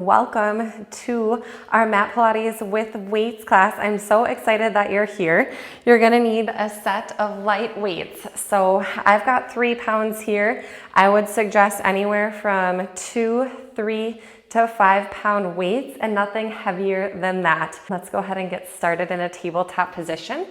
Welcome to our mat Pilates with weights class. I'm so excited that you're here. You're gonna need a set of light weights. So I've got 3 pounds here. I would suggest anywhere from 2, 3 to 5 pound weights and nothing heavier than that. Let's go ahead and get started in a tabletop position.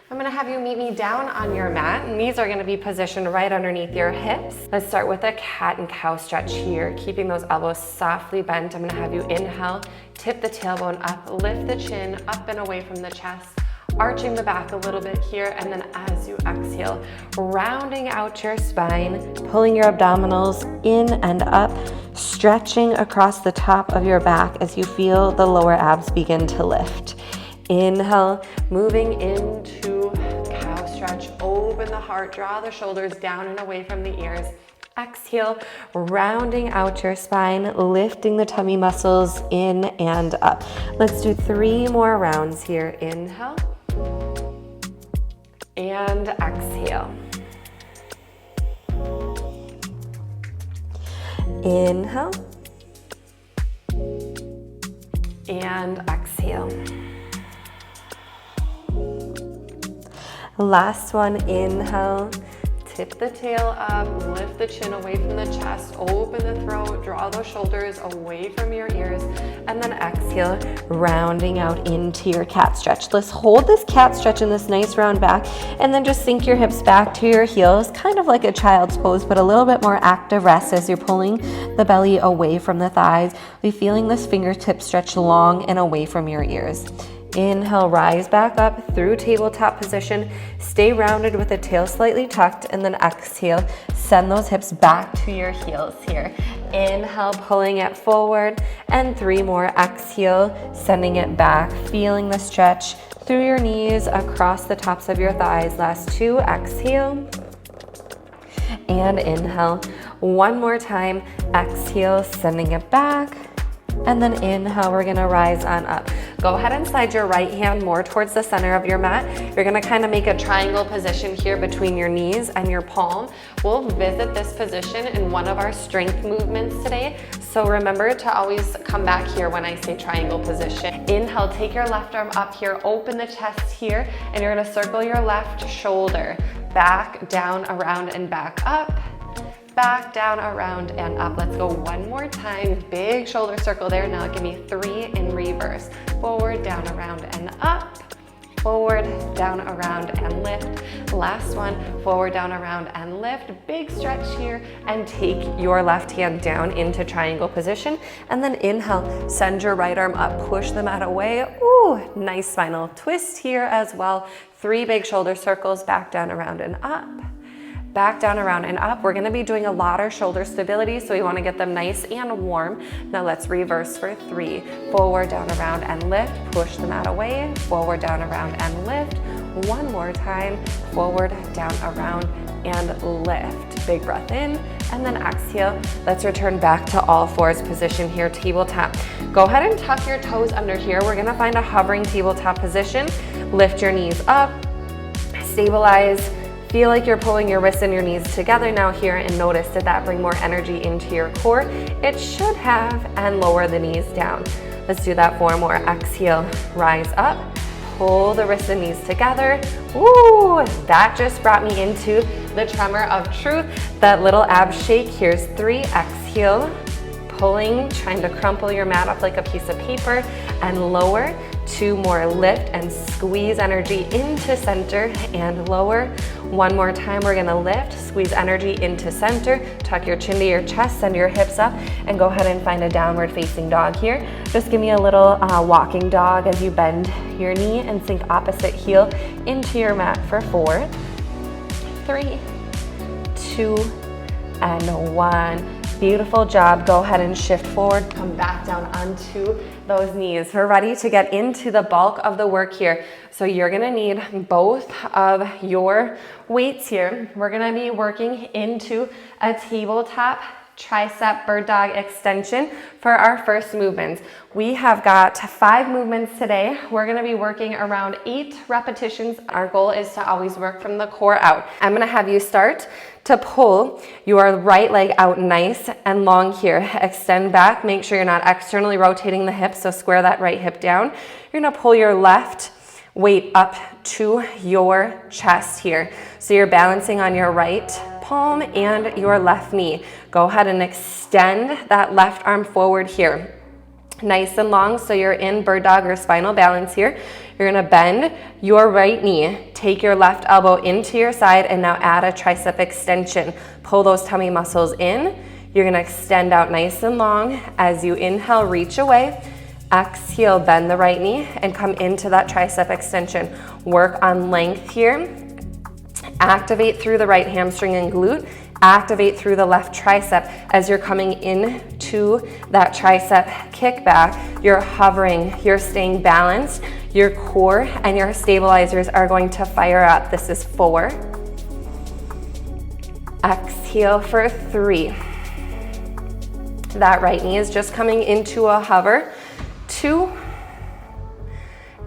I'm gonna have you meet me down on your mat, and these are gonna be positioned right underneath your hips. Let's start with a cat and cow stretch here, keeping those elbows softly bent. I'm gonna have you inhale, tip the tailbone up, lift the chin up and away from the chest, arching the back a little bit here, and then as you exhale, rounding out your spine, pulling your abdominals in and up, stretching across the top of your back as you feel the lower abs begin to lift. Inhale, moving into cow stretch, open the heart, draw the shoulders down and away from the ears. Exhale, rounding out your spine, lifting the tummy muscles in and up. Let's do 3 more rounds here. Inhale and exhale. Inhale and exhale. Last one, inhale, tip the tail up, lift the chin away from the chest, open the throat, draw those shoulders away from your ears, and then exhale, rounding out into your cat stretch. Let's hold this cat stretch in this nice round back, and then just sink your hips back to your heels, kind of like a child's pose, but a little bit more active rest as you're pulling the belly away from the thighs. Be feeling this fingertip stretch long and away from your ears. Inhale, rise back up through tabletop position. Stay rounded with the tail slightly tucked, and then exhale, send those hips back to your heels here. Inhale, pulling it forward, and 3 more. Exhale, sending it back, feeling the stretch through your knees, across the tops of your thighs. Last 2, exhale, and inhale. 1 more time, exhale, sending it back, and then inhale, we're gonna rise on up. Go ahead and slide your right hand more towards the center of your mat. You're gonna kind of make a triangle position here between your knees and your palm. We'll visit this position in one of our strength movements today. So remember to always come back here when I say triangle position. Inhale, take your left arm up here, open the chest here, and you're gonna circle your left shoulder. Back, down, around, and back up. Back, down, around, and up. Let's go 1 more time. Big shoulder circle there. Now give me 3 in reverse. Forward, down, around, and up. Forward, down, around, and lift. Last one, forward, down, around, and lift. Big stretch here, and take your left hand down into triangle position. And then inhale, send your right arm up, push the mat away. Ooh, nice spinal twist here as well. 3 big shoulder circles, back, down, around, and up. Back, down, around, and up. We're gonna be doing a lot of shoulder stability, so we wanna get them nice and warm. Now let's reverse for 3. Forward, down, around, and lift. Push the mat away. Forward, down, around, and lift. 1 more time. Forward, down, around, and lift. Big breath in, and then exhale. Let's return back to all fours position here, tabletop. Go ahead and tuck your toes under here. We're gonna find a hovering tabletop position. Lift your knees up, stabilize. Feel like you're pulling your wrists and your knees together now here, and notice, did that bring more energy into your core? It should have, and lower the knees down. Let's do that 4 more. Exhale, rise up, pull the wrists and knees together. Ooh, that just brought me into the tremor of truth, that little ab shake. Here's 3, exhale, pulling, trying to crumple your mat up like a piece of paper, and lower. 2 more, lift and squeeze energy into center and lower. 1 more time, we're gonna lift, squeeze energy into center, tuck your chin to your chest, send your hips up, and go ahead and find a downward facing dog here. Just give me a little walking dog as you bend your knee and sink opposite heel into your mat for 4, 3, 2, and 1. Beautiful job. Go ahead and shift forward, come back down onto those knees. We're ready to get into the bulk of the work here. So you're gonna need both of your weights here. We're gonna be working into a tabletop tricep bird dog extension for our first movements. We have got 5 movements today. We're gonna be working around 8 repetitions. Our goal is to always work from the core out. I'm gonna have you start to pull your right leg out nice and long here. Extend back, make sure you're not externally rotating the hips, so square that right hip down. You're gonna pull your left weight up to your chest here. So you're balancing on your right palm and your left knee. Go ahead and extend that left arm forward here. Nice and long, so you're in bird dog or spinal balance here. You're gonna bend your right knee, take your left elbow into your side, and now add a tricep extension. Pull those tummy muscles in. You're gonna extend out nice and long. As you inhale, reach away. Exhale, bend the right knee and come into that tricep extension. Work on length here. Activate through the right hamstring and glute. Activate through the left tricep. As you're coming into that tricep kickback, you're hovering, you're staying balanced. Your core and your stabilizers are going to fire up. This is 4. Exhale for 3. That right knee is just coming into a hover. 2.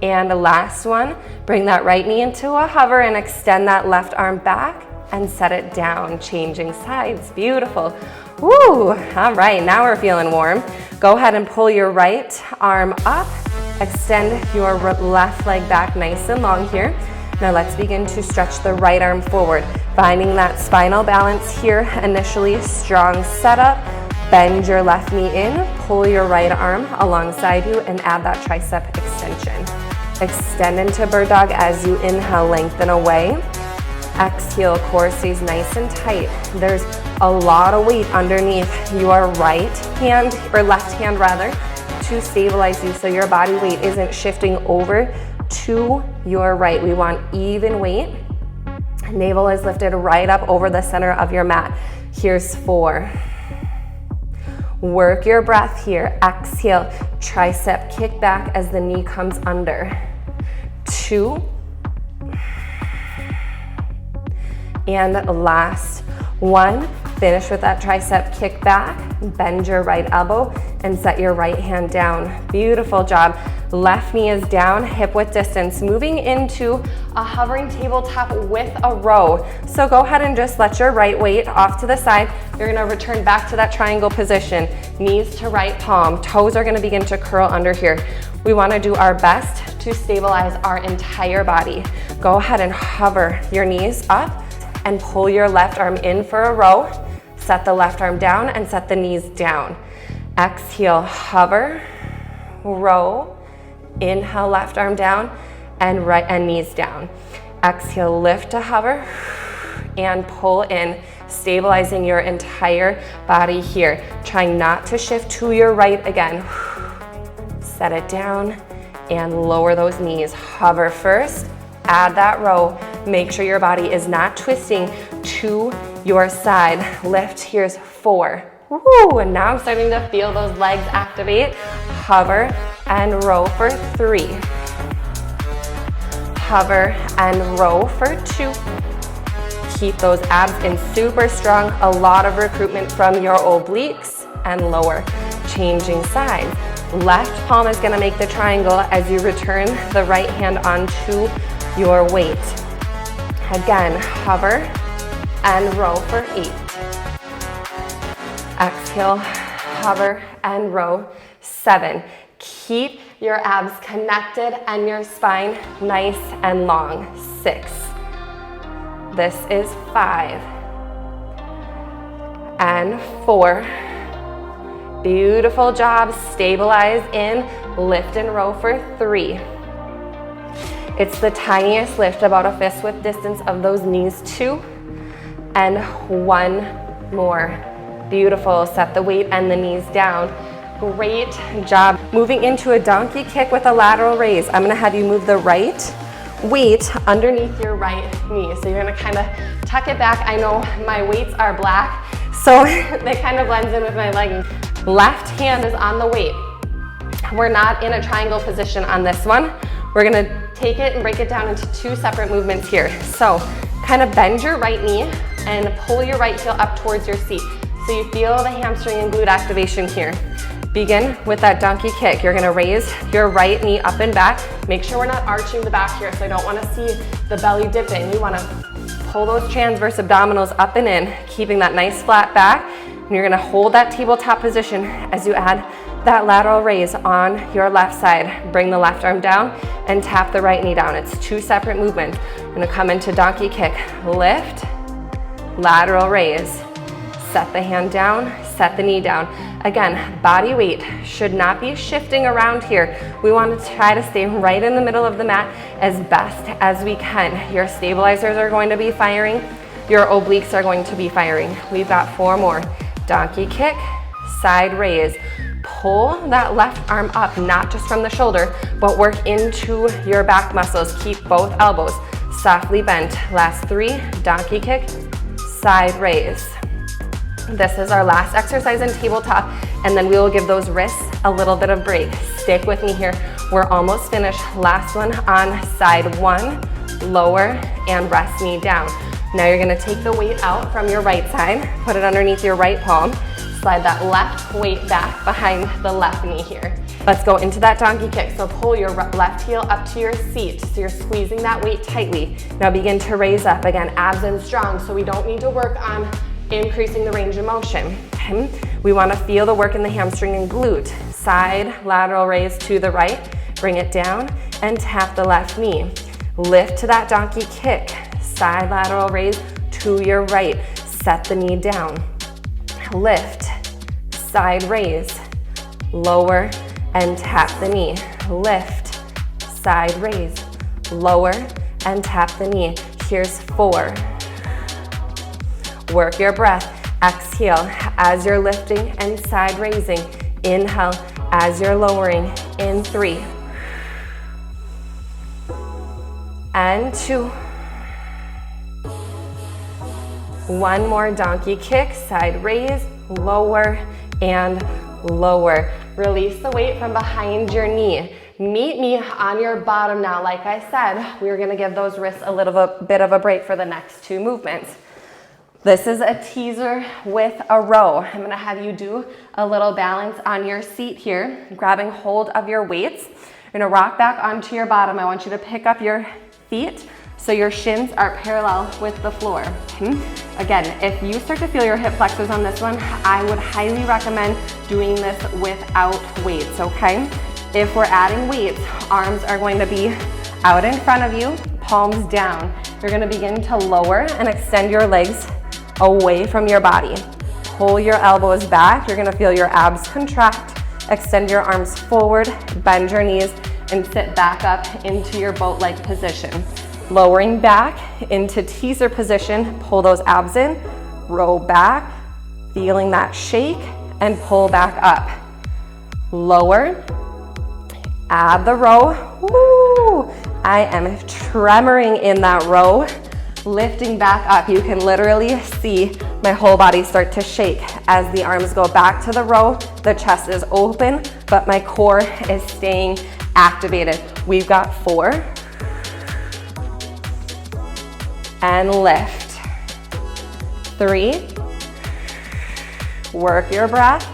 And the last one, bring that right knee into a hover and extend that left arm back and set it down, changing sides. Beautiful. Woo! All right, now we're feeling warm. Go ahead and pull your right arm up. Extend your left leg back nice and long here. Now let's begin to stretch the right arm forward, finding that spinal balance here initially. Strong setup. Bend your left knee in, pull your right arm alongside you, and add that tricep extension. Extend into bird dog as you inhale, lengthen away. Exhale, core stays nice and tight. There's a lot of weight underneath your right hand, or left hand rather, to stabilize you so your body weight isn't shifting over to your right. We want even weight. Navel is lifted right up over the center of your mat. Here's 4. Work your breath here. Exhale, tricep kick back as the knee comes under. 2. And last 1. Finish with that tricep kick back. Bend your right elbow and set your right hand down. Beautiful job. Left knee is down, hip width distance. Moving into a hovering tabletop with a row. So go ahead and just let your right weight off to the side. You're gonna return back to that triangle position. Knees to right palm. Toes are gonna begin to curl under here. We wanna do our best to stabilize our entire body. Go ahead and hover your knees up and pull your left arm in for a row. Set the left arm down and set the knees down. Exhale, hover, row. Inhale, left arm down and right and knees down. Exhale, lift to hover and pull in, stabilizing your entire body here. Trying not to shift to your right again. Set it down and lower those knees. Hover first, add that row. Make sure your body is not twisting to your side. Lift, here's 4. Woo, and now I'm starting to feel those legs activate. Hover and row for 3. Hover and row for 2. Keep those abs in super strong. A lot of recruitment from your obliques and lower. Changing sides. Left palm is gonna make the triangle as you return the right hand onto your weight. Again, hover and row for 8. Exhale, hover and row. 7. Keep your abs connected and your spine nice and long. 6. This is 5. And 4. Beautiful job. Stabilize in, lift and row for 3. It's the tiniest lift, about a fist width distance of those knees. 2. And 1 more. Beautiful. Set the weight and the knees down. Great job. Moving into a donkey kick with a lateral raise. I'm gonna have you move the right weight underneath your right knee. So you're gonna kind of tuck it back. I know my weights are black, so they kind of blends in with my leggings. Left hand is on the weight. We're not in a triangle position on this one. We're gonna take it and break it down into 2 separate movements here. So kind of bend your right knee and pull your right heel up towards your seat. So you feel the hamstring and glute activation here. Begin with that donkey kick. You're gonna raise your right knee up and back. Make sure we're not arching the back here, so I don't wanna see the belly dipping. We wanna pull those transverse abdominals up and in, keeping that nice flat back. And you're gonna hold that tabletop position as you add that lateral raise on your left side. Bring the left arm down and tap the right knee down. It's two separate movements. You're gonna come into donkey kick, lift, lateral raise. Set the hand down, set the knee down. Again, body weight should not be shifting around here. We want to try to stay right in the middle of the mat as best as we can. Your stabilizers are going to be firing. Your obliques are going to be firing. We've got 4 more. Donkey kick, side raise. Pull that left arm up, not just from the shoulder, but work into your back muscles. Keep both elbows softly bent. Last 3, donkey kick, side raise. This is our last exercise in tabletop, and then we will give those wrists a little bit of break. Stick with me here. We're almost finished. Last one on side 1, lower and rest knee down. Now you're gonna take the weight out from your right side, put it underneath your right palm, slide that left weight back behind the left knee here. Let's go into that donkey kick. So pull your left heel up to your seat. So you're squeezing that weight tightly. Now begin to raise up. Again, abs in strong, so we don't need to work on increasing the range of motion. Okay? We want to feel the work in the hamstring and glute. Side lateral raise to the right, bring it down and tap the left knee. Lift to that donkey kick. Side lateral raise to your right. Set the knee down. Lift, side raise, lower and tap the knee. Lift, side raise, lower and tap the knee. Here's 4. Work your breath. Exhale as you're lifting and side raising. Inhale as you're lowering in 3. And 2. 1 more donkey kick, side raise, lower and lower. Release the weight from behind your knee. Meet me on your bottom now. Like I said, we're gonna give those wrists a little bit of a break for the next 2 movements. This is a teaser with a row. I'm gonna have you do a little balance on your seat here, grabbing hold of your weights. You're gonna rock back onto your bottom. I want you to pick up your feet so your shins are parallel with the floor. Again, if you start to feel your hip flexors on this one, I would highly recommend doing this without weights, okay? If we're adding weights, arms are going to be out in front of you, palms down. You're gonna begin to lower and extend your legs away from your body. Pull your elbows back. You're gonna feel your abs contract. Extend your arms forward, bend your knees, and sit back up into your boat-like position. Lowering back into teaser position, pull those abs in, row back, feeling that shake, and pull back up. Lower, add the row. Woo! I am tremoring in that row. Lifting back up, you can literally see my whole body start to shake as the arms go back to the row. The chest is open, but my core is staying activated. We've got 4. And lift. 3. Work your breath.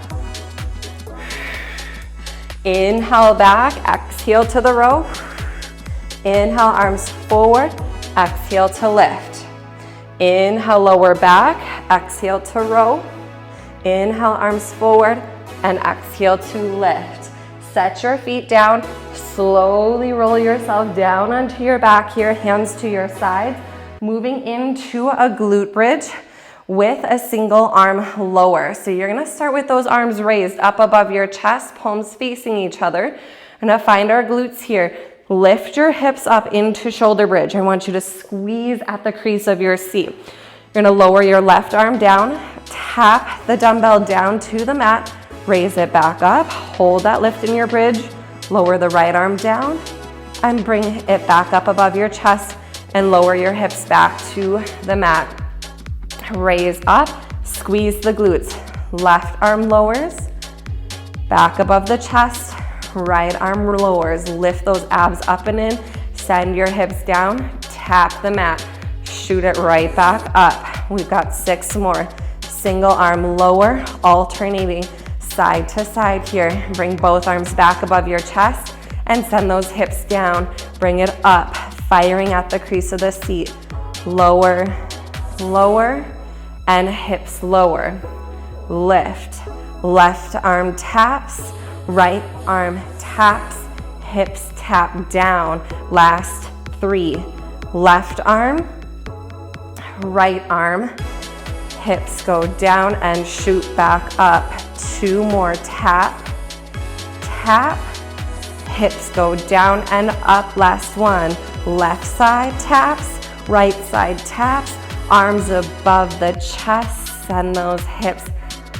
Inhale back, exhale to the row. Inhale, arms forward. Exhale to lift. Inhale, lower back. Exhale to row. Inhale, arms forward. And exhale to lift. Set your feet down. Slowly roll yourself down onto your back here. Hands to your sides. Moving into a glute bridge with a single arm lower. So you're gonna start with those arms raised up above your chest, palms facing each other. We're gonna find our glutes here. Lift your hips up into shoulder bridge. I want you to squeeze at the crease of your seat. You're gonna lower your left arm down, tap the dumbbell down to the mat, raise it back up, hold that lift in your bridge, lower the right arm down, and bring it back up above your chest, and lower your hips back to the mat. Raise up, squeeze the glutes. Left arm lowers, back above the chest, right arm lowers. Lift those abs up and in, send your hips down, tap the mat, shoot it right back up. We've got 6 more. single arm lower, alternating side to side here. Bring both arms back above your chest and send those hips down. Bring it up, firing at the crease of the seat. Lower, lower, and hips lower. Lift, left arm taps, right arm taps, hips tap down. Last 3. Left arm, right arm, hips go down and shoot back up. 2 more, tap, tap, hips go down and up. Last 1, left side taps, right side taps, arms above the chest, send those hips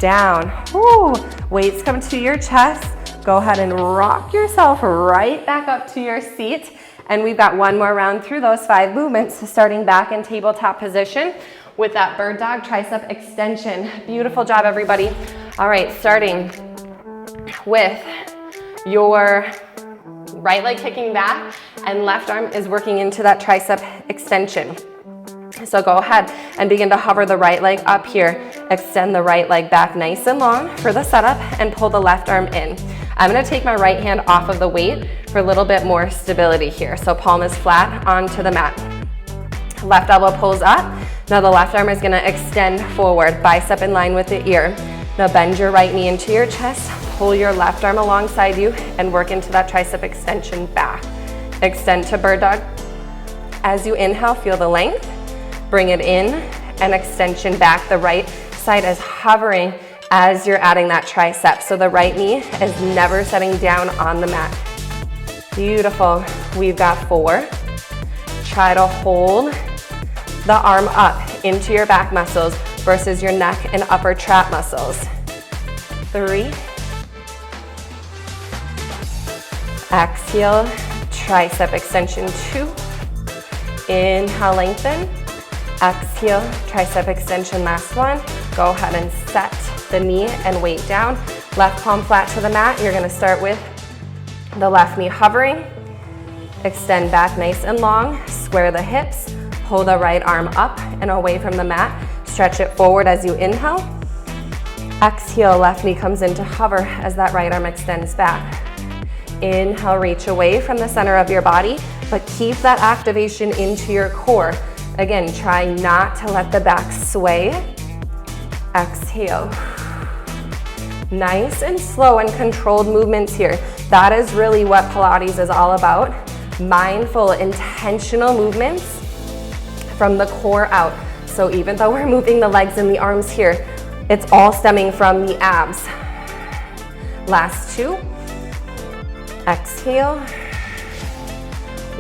down. Woo. Weights come to your chest. Go ahead and rock yourself right back up to your seat. And we've got one more round through those 5 movements, starting back in tabletop position with that bird dog tricep extension. Beautiful job, everybody. All right, starting with your right leg kicking back and left arm is working into that tricep extension. So go ahead and begin to hover the right leg up here. Extend the right leg back nice and long for the setup and pull the left arm in. I'm gonna take my right hand off of the weight for a little bit more stability here. So palm is flat onto the mat. Left elbow pulls up. Now the left arm is gonna extend forward, bicep in line with the ear. Now bend your right knee into your chest, pull your left arm alongside you and work into that tricep extension back. Extend to bird dog. As you inhale, feel the length. Bring it in and extension back. The right side is hovering as you're adding that tricep. So the right knee is never setting down on the mat. Beautiful. We've got 4. Try to hold the arm up into your back muscles versus your neck and upper trap muscles. 3. Exhale, tricep extension. 2. Inhale, lengthen. Exhale, tricep extension, last 1. Go ahead and set the knee and weight down. Left palm flat to the mat. You're gonna start with the left knee hovering. Extend back nice and long. Square the hips. Pull the right arm up and away from the mat. Stretch it forward as you inhale. Exhale, left knee comes into hover as that right arm extends back. Inhale, reach away from the center of your body, but keep that activation into your core. Again, try not to let the back sway. Exhale. Nice and slow and controlled movements here. That is really what Pilates is all about. Mindful, intentional movements from the core out. So even though we're moving the legs and the arms here, it's all stemming from the abs. Last 2. Exhale.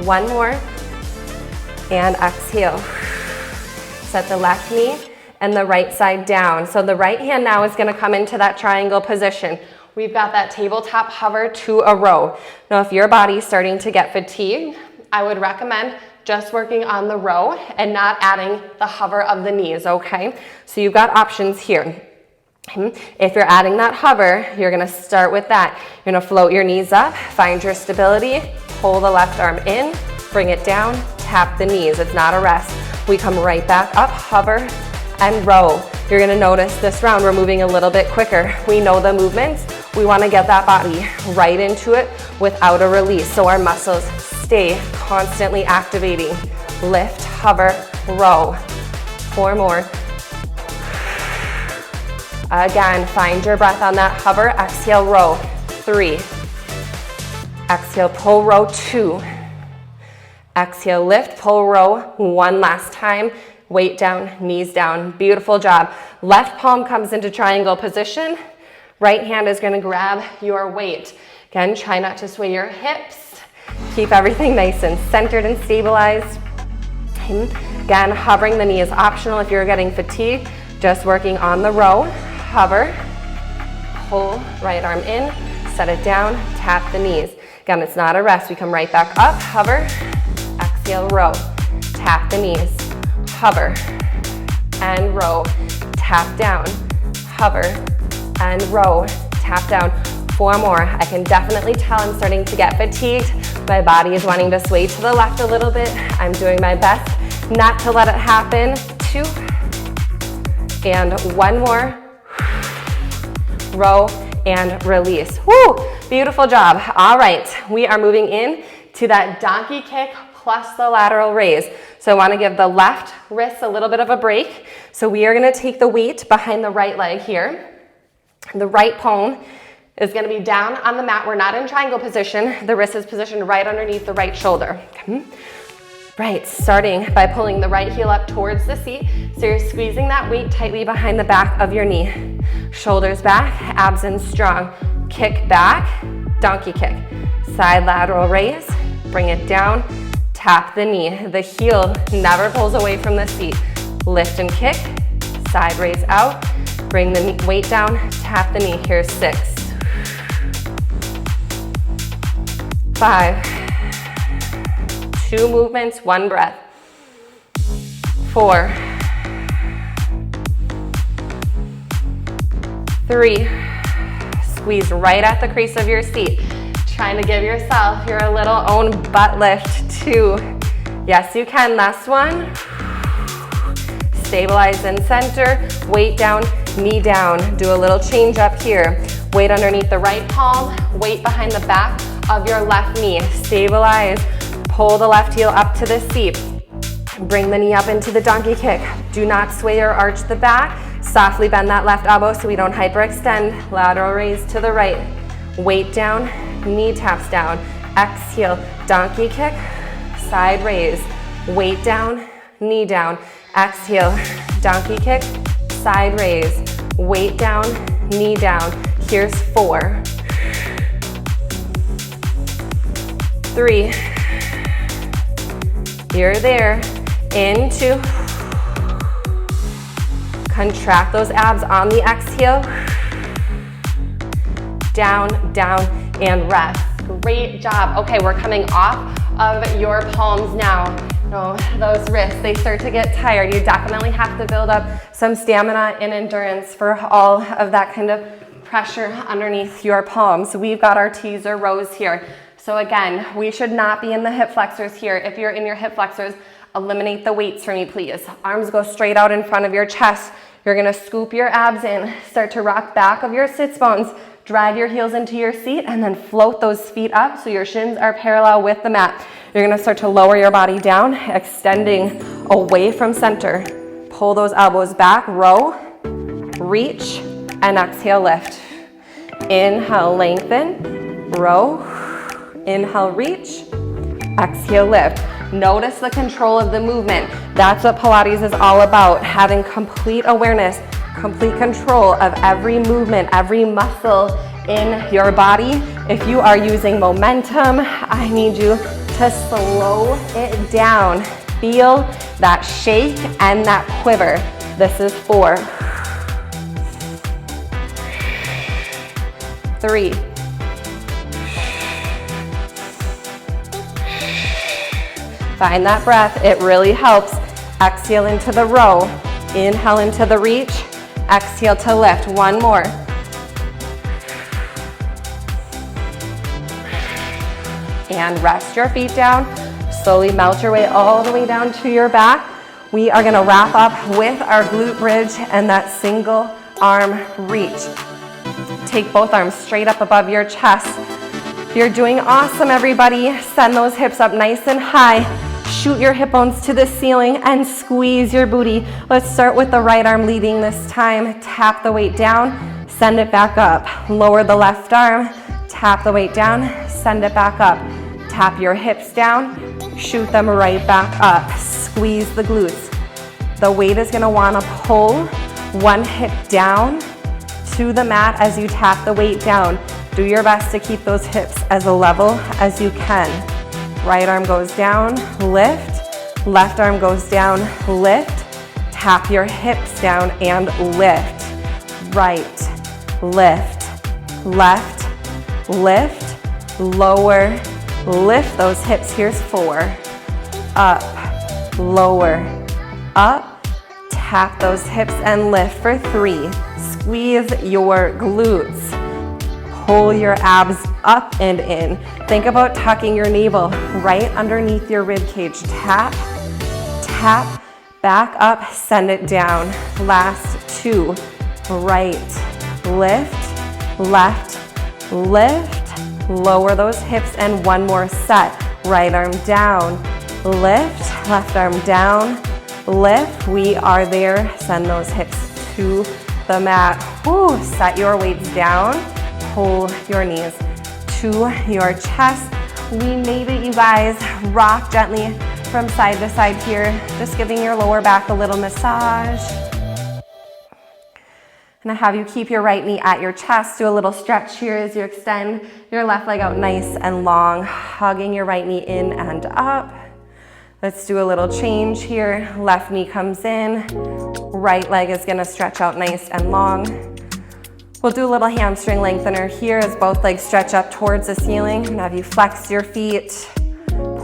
1 more. And exhale. Set the left knee and the right side down. So the right hand now is gonna come into that triangle position. We've got that tabletop hover to a row. Now if your body's starting to get fatigued, I would recommend just working on the row and not adding the hover of the knees, okay? So you've got options here. If you're adding that hover, you're gonna start with that. You're gonna float your knees up, find your stability, pull the left arm in, bring it down, tap the knees. It's not a rest. We come right back up, hover, and row. You're gonna notice this round we're moving a little bit quicker. We know the movements. We wanna get that body right into it without a release, so our muscles stay constantly activating. Lift, hover, row. 4 more. Again, find your breath on that hover. Exhale, row. 3. Exhale, pull, row. 2. Exhale, lift, pull, row. 1 last time. Weight down, knees down. Beautiful job. Left palm comes into triangle position. Right hand is gonna grab your weight. Again, try not to sway your hips. Keep everything nice and centered and stabilized. Again, hovering the knee is optional if you're getting fatigued. Just working on the row. Hover, pull, right arm in, set it down, tap the knees. Again, it's not a rest. We come right back up, hover, exhale, row, tap the knees, hover, and row, tap down, hover, and row, tap down. 4 more. I can definitely tell I'm starting to get fatigued. My body is wanting to sway to the left a little bit. I'm doing my best not to let it happen. 2, And one more. Row and release. Woo! Beautiful job. All right, we are moving in to that donkey kick plus the lateral raise. So I want to give the left wrist a little bit of a break. So we are going to take the weight behind the right leg here. The right palm is going to be down on the mat. We're not in triangle position. The wrist is positioned right underneath the right shoulder. Right, starting by pulling the right heel up towards the seat. So you're squeezing that weight tightly behind the back of your knee. Shoulders back, abs in strong. Kick back, donkey kick. Side lateral raise, bring it down, tap the knee. The heel never pulls away from the seat. Lift and kick, side raise out, bring the weight down, tap the knee. Here's 6, 5, 2 movements, 1 breath, 4, 3, squeeze right at the crease of your seat. Trying to give yourself your little own butt lift. 2, yes you can, last one. Stabilize in center, weight down, knee down. Do a little change up here. Weight underneath the right palm, weight behind the back of your left knee. Stabilize, pull the left heel up to the seat. Bring the knee up into the donkey kick. Do not sway or arch the back. Softly bend that left elbow so we don't hyperextend. Lateral raise to the right. Weight down, knee taps down. Exhale, donkey kick, side raise. Weight down, knee down. Exhale, donkey kick, side raise. Weight down, knee down. Here's 4, 3, you're there. Into, contract those abs on the exhale. Down, down, and rest. Great job. Okay, we're coming off of your palms now. No, those wrists, they start to get tired. You definitely have to build up some stamina and endurance for all of that kind of pressure underneath your palms. We've got our teaser rows here. So again, we should not be in the hip flexors here. If you're in your hip flexors, eliminate the weights for me, please. Arms go straight out in front of your chest. You're gonna scoop your abs in, start to rock back of your sits bones, drag your heels into your seat, and then float those feet up so your shins are parallel with the mat. You're gonna start to lower your body down, extending away from center. Pull those elbows back, row, reach, and exhale, lift. Inhale, lengthen, row, inhale, reach, exhale, lift. Notice the control of the movement. That's what Pilates is all about, having complete awareness, complete control of every movement, every muscle in your body. If you are using momentum, I need you to slow it down. Feel that shake and that quiver. This is 4, 3, 5 that breath. It really helps. Exhale into the row. Inhale into the reach. Exhale to lift. 1 more. And rest your feet down. Slowly melt your way all the way down to your back. We are gonna wrap up with our glute bridge and that single arm reach. Take both arms straight up above your chest. You're doing awesome, everybody. Send those hips up nice and high. Shoot your hip bones to the ceiling and squeeze your booty. Let's start with the right arm leading this time. Tap the weight down, send it back up. Lower the left arm, tap the weight down, send it back up. Tap your hips down, shoot them right back up. Squeeze the glutes. The weight is gonna wanna pull one hip down to the mat as you tap the weight down. Do your best to keep those hips as level as you can. Right arm goes down, lift. Left arm goes down, lift. Tap your hips down and lift. Right, lift, left, lift, lower, lift those hips. Here's 4. Up, lower, up. Tap those hips and lift for 3. Squeeze your glutes. Pull your abs up and in. Think about tucking your navel right underneath your rib cage. Tap, tap, back up, send it down. Last 2, right, lift, left, lift, lower those hips, and one more set. Right arm down, lift, left arm down, lift. We are there. Send those hips to the mat. Whew. Set your weights down, pull your knees to your chest. We made it, you guys. Rock gently from side to side here, just giving your lower back a little massage. And I have you keep your right knee at your chest. Do a little stretch here as you extend your left leg out nice and long, hugging your right knee in and up. Let's do a little change here. Left knee comes in, right leg is gonna stretch out nice and long. We'll do a little hamstring lengthener here as both legs stretch up towards the ceiling. And have you flex your feet,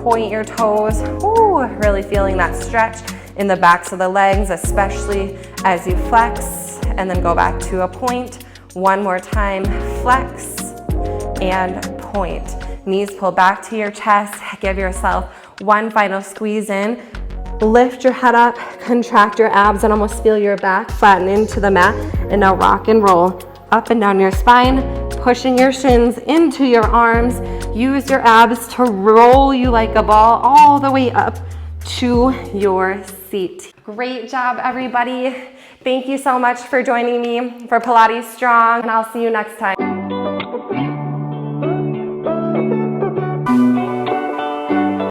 point your toes. Ooh, really feeling that stretch in the backs of the legs, especially as you flex. And then go back to a point. One more time, flex and point. Knees pull back to your chest. Give yourself one final squeeze in. Lift your head up, contract your abs, and almost feel your back flatten into the mat. And now rock and roll up and down your spine, pushing your shins into your arms. Use your abs to roll you like a ball all the way up to your seat. Great job, everybody. Thank you so much for joining me for Pilates Strong, and I'll see you next time.